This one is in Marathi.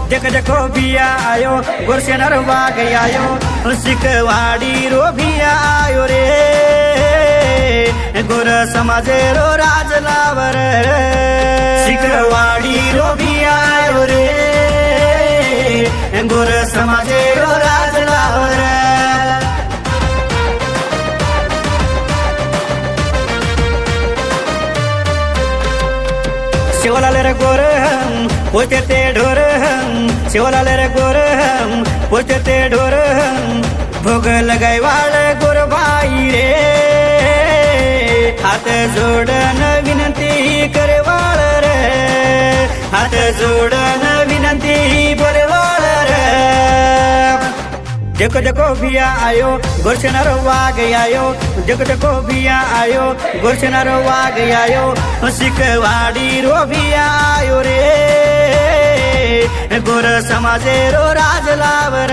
देख देखो भिया आयो गोरसेनर वाग आयो सिकवाड़ी रो भिया आयो रे गोर समाजे रो राज लावर सिकवाड़ी रो भिया आयो रे गोर समाजे रो राज लावर शिवलाल रे गोर पोते ते ढोर शिवलाल रे गोर पोते ते ढोर भोग लगाई वाले गोर भाई रे हाथ जोड़न विनंती करे वाल रे हाथ जोड़न विनंती बोले वाल रे देखो देखो भिया आयो गोरसेनर वाग आयो देखो देखो भिया आयो गोरसेनर वाग आयो सिकवाड़ी रो भिया आयो रे गोर समाजे रो राज लावर